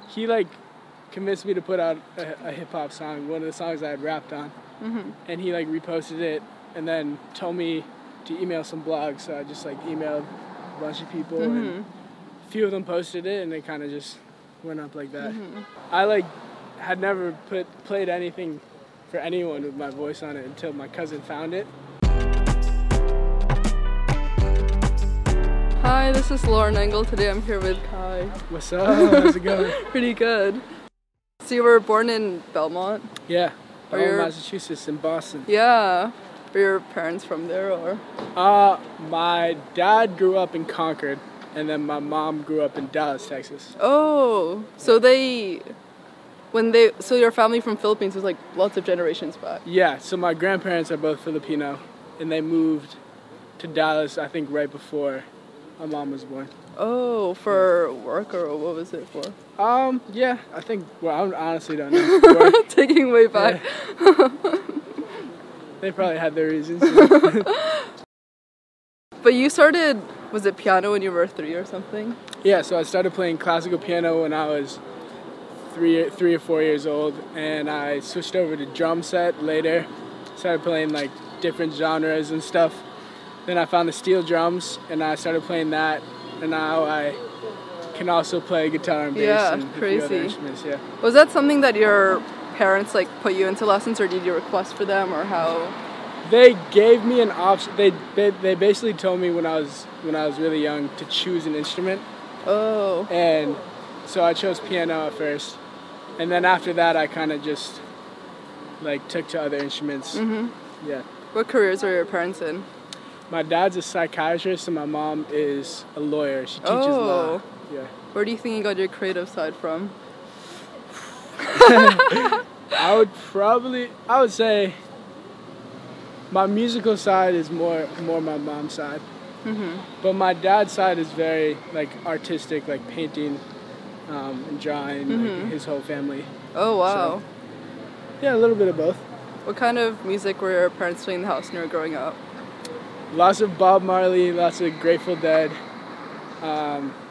He like convinced me to put out a hip-hop song, one of the songs I had rapped on. And he like reposted it and then told me to email some blogs, so I just like emailed a bunch of people and a few of them posted it and it kind of just went up like that. I like had never played anything for anyone with my voice on it until my cousin found it. Hi, this is Lauren Engel. Today I'm here with Caye. What's up? How's it going? Pretty good. So you were born in Belmont? Yeah, Belmont, Massachusetts, in Boston. Yeah. Were your parents from there or? My dad grew up in Concord and then my mom grew up in Dallas, Texas. Oh, so so your family from Philippines was like lots of generations back? Yeah, so my grandparents are both Filipino and they moved to Dallas, I think right before my mom was born. Oh, for work or what was it for? Yeah, I think, well, I honestly don't know. Taking way back. Yeah. They probably had their reasons. But you started, was it piano when you were 3 or something? Yeah, so I started playing classical piano when I was three or 4 years old, and I switched over to drum set later. Started playing like different genres and stuff. Then I found the steel drums, and I started playing that, and now I can also play guitar and bass and a few other instruments. Yeah. Was that something that your parents like put you into lessons, or did you request for them, or how? They gave me an option. They basically told me when I was really young to choose an instrument. Oh. And so I chose piano at first, and then after that I kind of just like took to other instruments. Yeah. What careers are your parents in? My dad's a psychiatrist and my mom is a lawyer. She teaches law. Yeah. Where do you think you got your creative side from? I would say my musical side is more my mom's side. But my dad's side is very like artistic, like painting and drawing, like his whole family. Oh wow. So, yeah, a little bit of both. What kind of music were your parents playing in the house when you were growing up? Lots of Bob Marley, lots of Grateful Dead,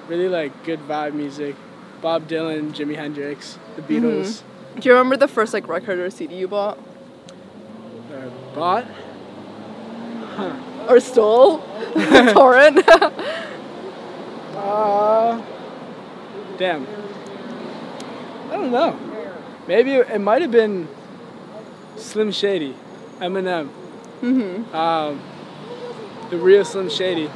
really like good vibe music. Bob Dylan, Jimi Hendrix, the Beatles. Do you remember the first like record or CD you bought? Bought? Huh. Or stole? Torrent? Damn. I don't know. Maybe it might have been Slim Shady, Eminem. The real Slim Shady.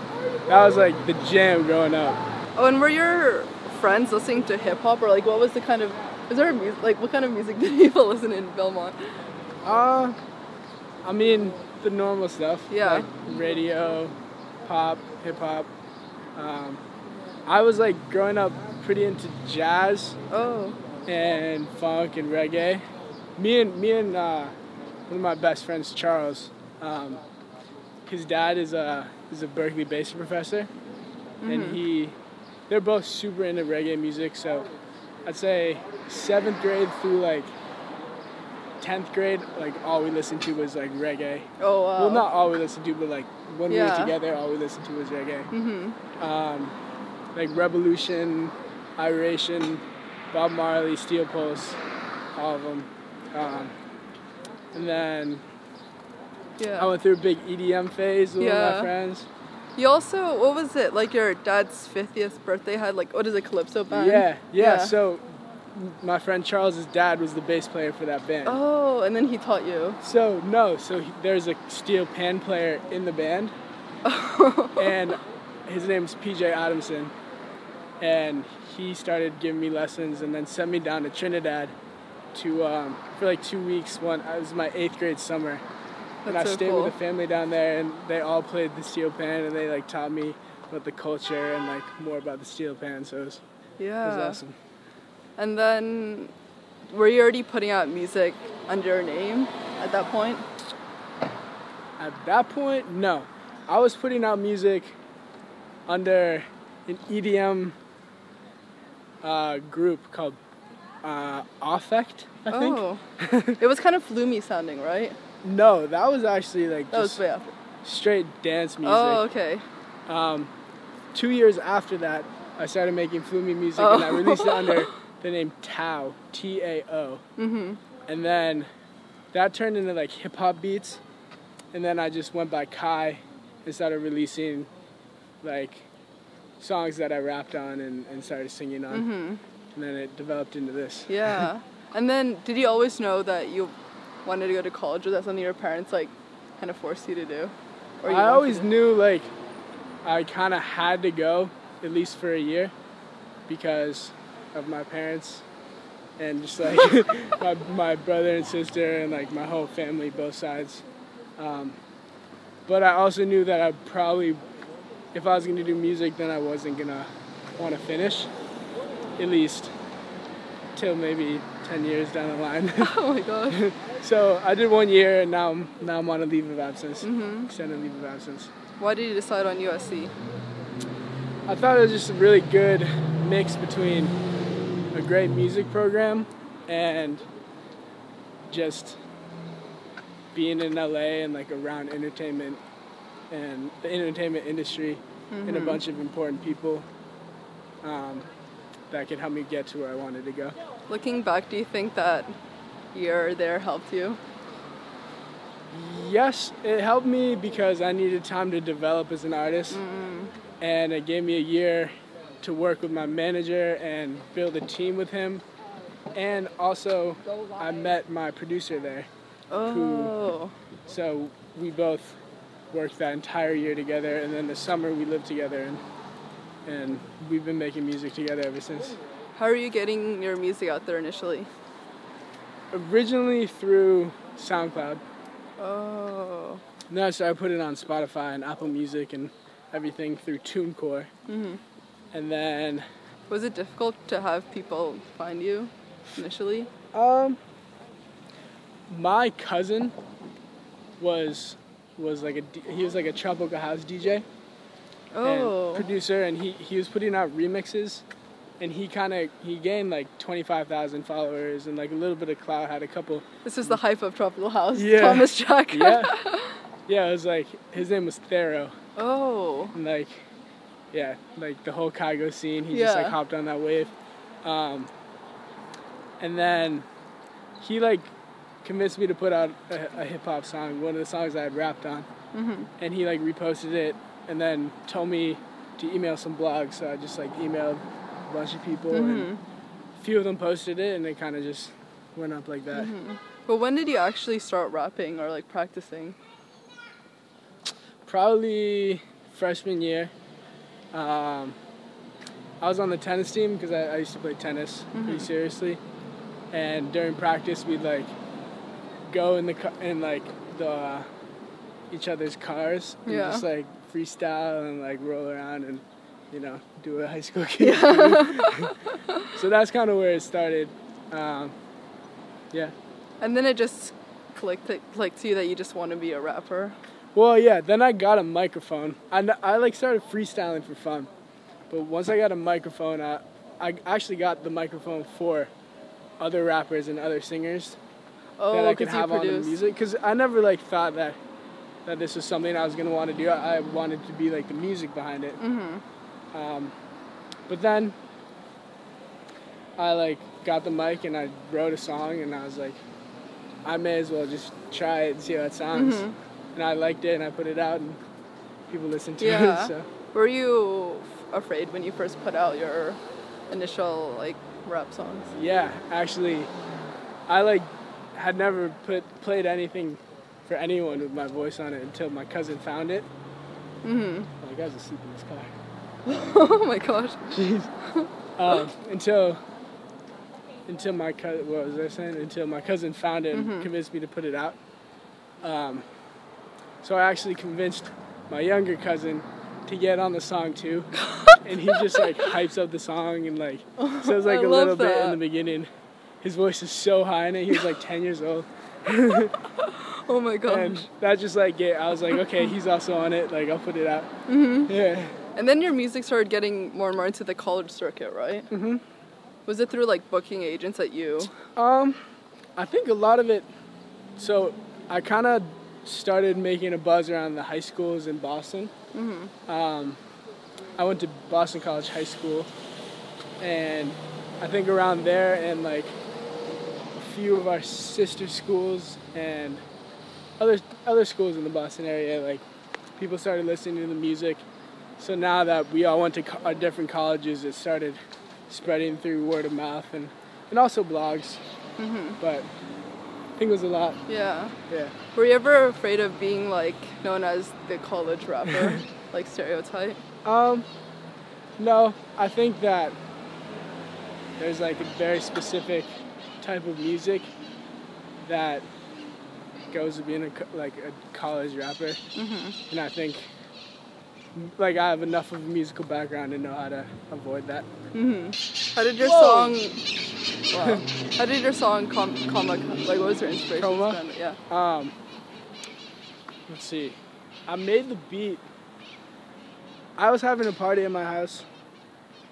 That was like the jam growing up. Oh, and were your friends listening to hip hop, or like what was the kind of, is there like what kind of music did people listen in Belmont? I mean the normal stuff. Yeah. Like radio, pop, hip hop. I was like growing up pretty into jazz. Oh. And funk and reggae. Me and one of my best friends, Charles. His dad is a Berkeley bass professor, and they're both super into reggae music. So I'd say 7th grade through like 10th grade, like all we listened to was like reggae. Oh wow. Well, not all we listened to, but like when we were together, all we listened to was reggae. Like Revolution, Iration, Bob Marley, Steel Pulse, all of them. And then I went through a big EDM phase with one of my friends. You also, what was it, like your dad's 50th birthday had like, what is it, Calypso band? Yeah. So my friend Charles's dad was the bass player for that band. Oh, and then he taught you? So, no, there's a steel pan player in the band. And his name's PJ Adamson. And he started giving me lessons and then sent me down to Trinidad to, for like 2 weeks. It was my 8th grade summer. And I stayed with the family down there, and they all played the steel pan, and they like taught me about the culture and like more about the steel pan. So it was awesome. And then, were you already putting out music under your name at that point? At that point, no. I was putting out music under an EDM group called Affect, I think. Oh. It was kind of floomy sounding, right? No, that was actually like just straight dance music. Oh, okay. 2 years after that, I started making floomy music, and I released it under the name Tao, T-A-O. And then that turned into like hip hop beats. And then I just went by CAYE and started releasing like songs that I rapped on and started singing on. And then it developed into this. Yeah. And then did you always know that you wanted to go to college? Was that something your parents like kind of forced you to do? Or I always knew like I kind of had to go at least for a year because of my parents and just like my brother and sister and like my whole family, both sides. But I also knew that I probably, if I was going to do music, then I wasn't going to want to finish, at least till maybe 10 years down the line. Oh my gosh. So I did 1 year and now I'm on a leave of absence, extended leave of absence. Why did you decide on USC? I thought it was just a really good mix between a great music program and just being in LA and like around entertainment and the entertainment industry and a bunch of important people that could help me get to where I wanted to go. Looking back, do you think that year there helped you? Yes, it helped me because I needed time to develop as an artist, and it gave me a year to work with my manager and build a team with him, and also I met my producer there. So we both worked that entire year together, and then the summer we lived together, and we've been making music together ever since. How are you getting your music out there initially? Originally through SoundCloud. Oh. And then I started putting it on Spotify and Apple Music and everything through TuneCore. Mm-hmm. And then... Was it difficult to have people find you initially? My cousin was like he was like a tropical house DJ and producer, and he was putting out remixes, and he gained like 25,000 followers and like a little bit of clout, had a couple. This is the hype of tropical house. Yeah. Thomas Jack. Yeah, it was like his name was Thero. Oh. And like the whole CAYE scene, he just like hopped on that wave. And then he like convinced me to put out a hip-hop song, one of the songs I had rapped on. Mm-hmm. And he like reposted it and then told me to email some blogs, so I just like emailed a bunch of people, and a few of them posted it, and it kind of just went up like that. Mm-hmm. But when did you actually start rapping or like practicing? Probably freshman year. I was on the tennis team because I used to play tennis pretty seriously, and during practice we'd like go in each other's cars and just like freestyle and like roll around and do a high school kid. So that's kind of where it started. And then it just clicked to you that you just want to be a rapper. Well, yeah, then I got a microphone. I like started freestyling for fun. But once I got a microphone, I actually got the microphone for other rappers and other singers that I could have on the music. Because I never like thought that this was something I was going to want to do. I wanted to be like the music behind it. But then I like got the mic and I wrote a song, and I was like, I may as well just try it and see how it sounds. And I liked it, and I put it out, and people listened to it. So. Were you afraid when you first put out your initial like rap songs? Yeah, actually, I had never played anything for anyone with my voice on it until my cousin found it. Oh, the guy's asleep in his car. Oh my gosh. Jeez. Until my cousin, what was I saying? Until my cousin found it and convinced me to put it out. So I actually convinced my younger cousin to get on the song too, and he just like hypes up the song and like says like a little bit in the beginning. His voice is so high in it. He was like 10 years old. Oh my gosh. And that just like I was like, okay, he's also on it. Like I'll put it out. Yeah. And then your music started getting more and more into the college circuit, right? Was it through like booking agents at you? I think a lot of it. So I kind of started making a buzz around the high schools in Boston. I went to Boston College High School, and I think around there and like a few of our sister schools and other schools in the Boston area, like people started listening to the music. So now that we all went to our different colleges, it started spreading through word of mouth and also blogs. But I think it was a lot. Yeah. Yeah. Were you ever afraid of being like known as the college rapper, like stereotype? No, I think that there's like a very specific type of music that goes with being a college rapper, and I think like I have enough of a musical background to know how to avoid that. How did your song? Wow. How did your song Coma? Like, what was your inspiration? Coma? Yeah. Let's see. I made the beat. I was having a party at my house.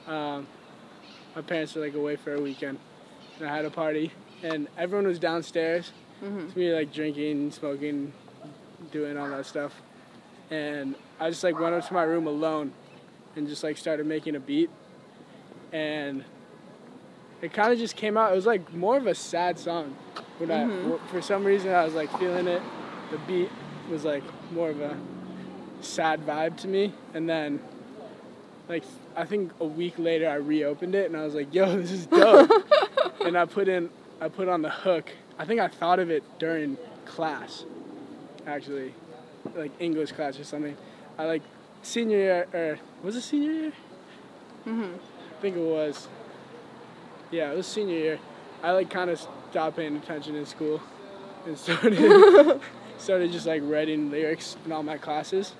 My parents were like away for a weekend, and I had a party, and everyone was downstairs. So we were like drinking, smoking, doing all that stuff, and I just like went up to my room alone, and just like started making a beat, and it kind of just came out. It was like more of a sad song, but for some reason I was like feeling it. The beat was like more of a sad vibe to me, and then like I think a week later I reopened it and I was like, yo, this is dope. And I put on the hook. I think I thought of it during class, actually, like English class or something. I like senior year, or was it senior year? I think it was. Yeah, it was senior year. I like kind of stopped paying attention in school and started just like writing lyrics in all my classes.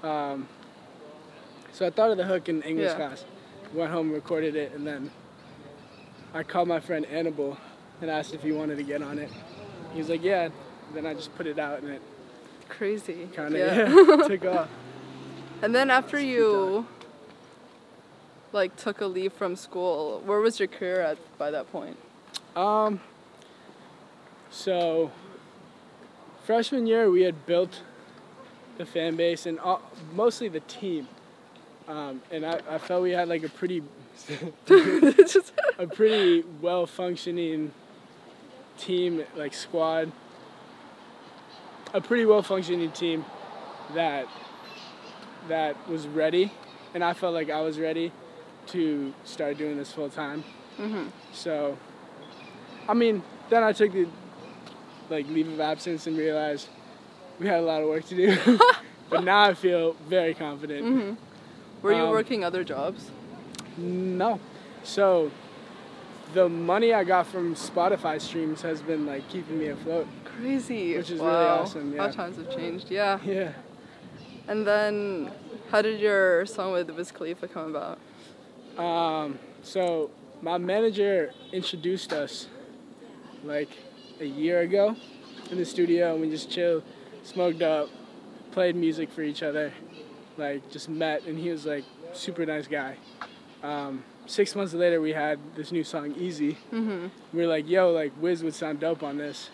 So I thought of the hook in English class, went home, recorded it, and then I called my friend Annabelle and asked if he wanted to get on it. He was like, yeah. Then I just put it out and it crazy kind of took off. And then after you like took a leave from school, where was your career at by that point? So freshman year we had built the fan base and mostly the team. And I felt we had like a pretty well-functioning team, like squad. A pretty well-functioning team that was ready, and I felt like I was ready to start doing this full time. So, I mean, then I took the leave of absence and realized we had a lot of work to do. But now I feel very confident. Were you working other jobs? No. So the money I got from Spotify streams has been like keeping me afloat. Crazy. Which is really awesome. Yeah. How times have changed. Yeah. Yeah. And then how did your song with Wiz Khalifa come about? So my manager introduced us like a year ago in the studio, and we just chilled, smoked up, played music for each other, like just met, and he was like super nice guy. 6 months later we had this new song, Easy. We were like, yo, like Wiz would sound dope on this.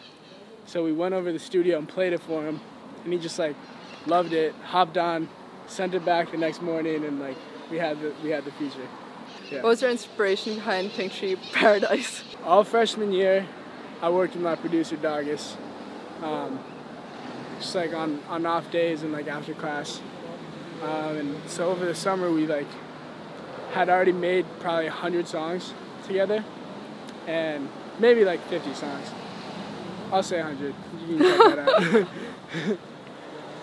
So we went over to the studio and played it for him, and he just like loved it, hopped on, sent it back the next morning, and like we had the feature. Yeah. What was your inspiration behind Pink Tree Paradise? All freshman year I worked with my producer Dargis, just like on off days and like after class. And so over the summer we like had already made probably 100 songs together, and maybe like 50 songs. I'll say 100. You can check that out.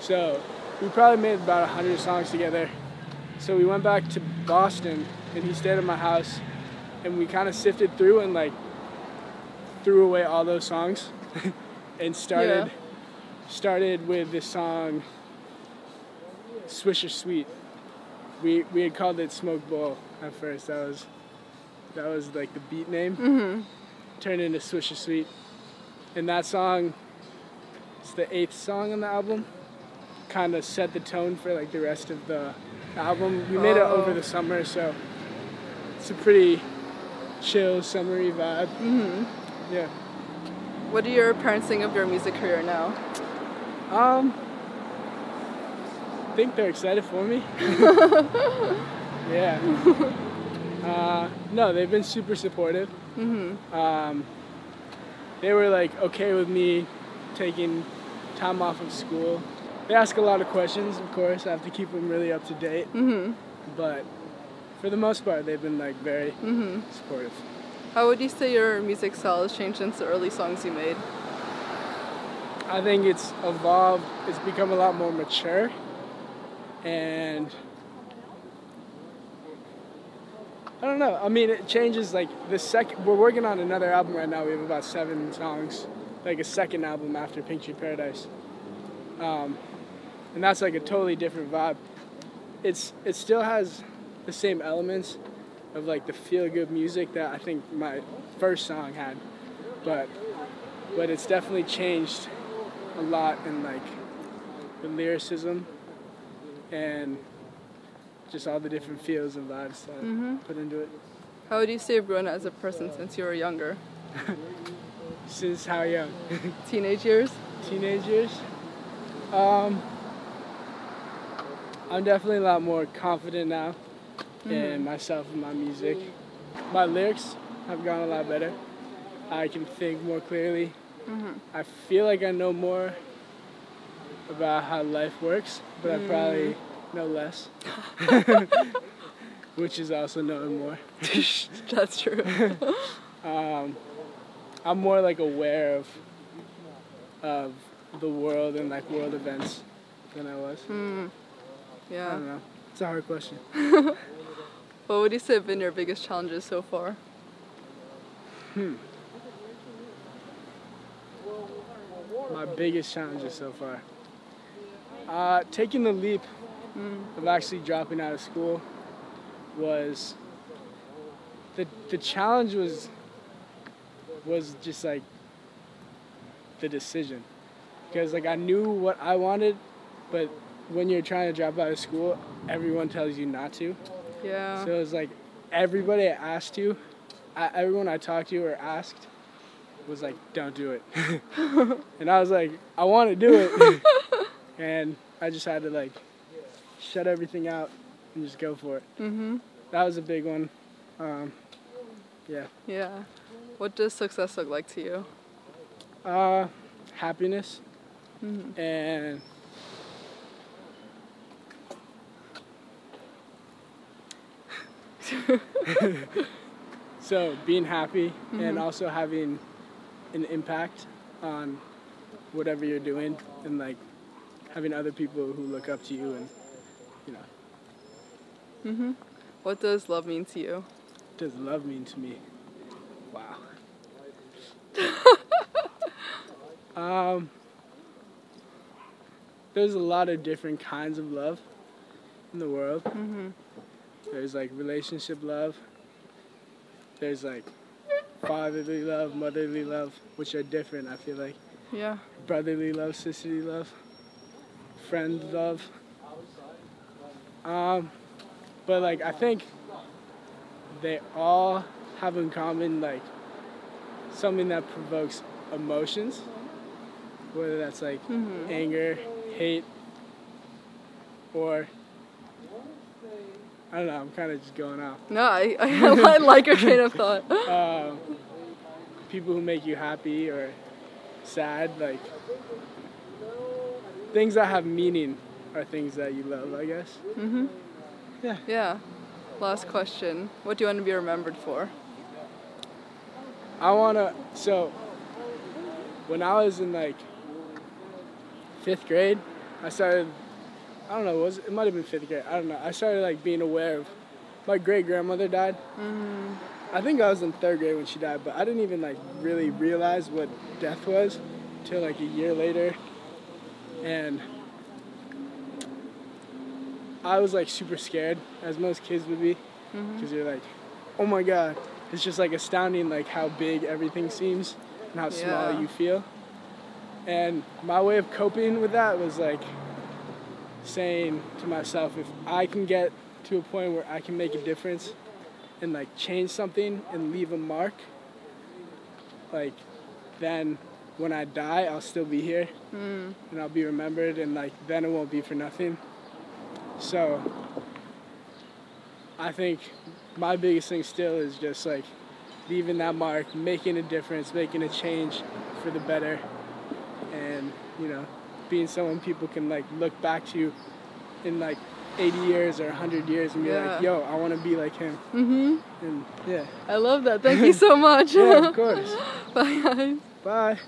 So we probably made about 100 songs together. So we went back to Boston, and he stayed at my house, and we kind of sifted through and like threw away all those songs and started with this song Swisher Sweet. We had called it Smoke Bowl at first. That was like the beat name. Turned into Swisher Sweet. And that song, it's the 8th song on the album, kind of set the tone for like the rest of the album. We made it over the summer, so it's a pretty chill, summery vibe. Yeah. What do your parents think of your music career now? I think they're excited for me. Yeah. No, they've been super supportive. Mm-hmm. They were like okay with me taking time off of school. They ask a lot of questions, of course. I have to keep them really up to date. Mm-hmm. But for the most part, they've been like very supportive. How would you say your music style has changed since the early songs you made? I think it's evolved. It's become a lot more mature, and I don't know. I mean, it changes. Like we're working on another album right now. We have about 7 songs, like a second album after Pink Tree Paradise, and that's like a totally different vibe. It still has the same elements of like the feel-good music that I think my first song had, but it's definitely changed a lot in like the lyricism and just all the different feels and vibes that I put into it. How would you say you've grown as a person since you were younger? Since how young? Teenage years? Teenage years? I'm definitely a lot more confident now in myself and my music. My lyrics have gone a lot better. I can think more clearly. I feel like I know more about how life works, but I probably know less, which is also knowing more. That's true. I'm more like aware of the world and like world events than I was. Yeah. I don't know. It's a hard question. What would you say have been your biggest challenges so far? My biggest challenges so far. Taking the leap of actually dropping out of school was the challenge was just like the decision, because like I knew what I wanted, but when you're trying to drop out of school, everyone tells you not to. Yeah. So it was like everybody I asked to, everyone I talked to or asked was like, don't do it. And I was like, I want to do it. And I just had to like shut everything out and just go for it. That was a big one. Yeah. Yeah. What does success look like to you? Happiness and so being happy and also having an impact on whatever you're doing, and like having other people who look up to you, and you know. What does love mean to you? What does love mean to me? Wow. There's a lot of different kinds of love in the world. There's like relationship love. There's like fatherly love, motherly love, which are different, I feel like. Yeah. Brotherly love, sisterly love, friend love. But like I think they all have in common like something that provokes emotions, whether that's like anger, hate, or I don't know, I'm kind of just going off. No, I like your train of thought. People who make you happy or sad, like things that have meaning are things that you love, I guess. Yeah. Yeah. Last question. What do you want to be remembered for? So when I was in like 5th grade, I started, I don't know, it might have been 5th grade, I don't know. I started like being aware of, my great grandmother died. I think I was in 3rd grade when she died, but I didn't even like really realize what death was till like a year later. And I was like super scared, as most kids would be, because you're like, oh my God. It's just like astounding like how big everything seems and how small you feel. And my way of coping with that was like saying to myself, if I can get to a point where I can make a difference and like change something and leave a mark, like then when I die, I'll still be here and I'll be remembered, and like then it won't be for nothing. So I think my biggest thing still is just like leaving that mark, making a difference, making a change for the better, and you know, being someone people can like look back to in like 80 years or 100 years and be like, yo, I want to be like him. And yeah. I love that. Thank you so much. Yeah, of course. Bye, guys. Bye.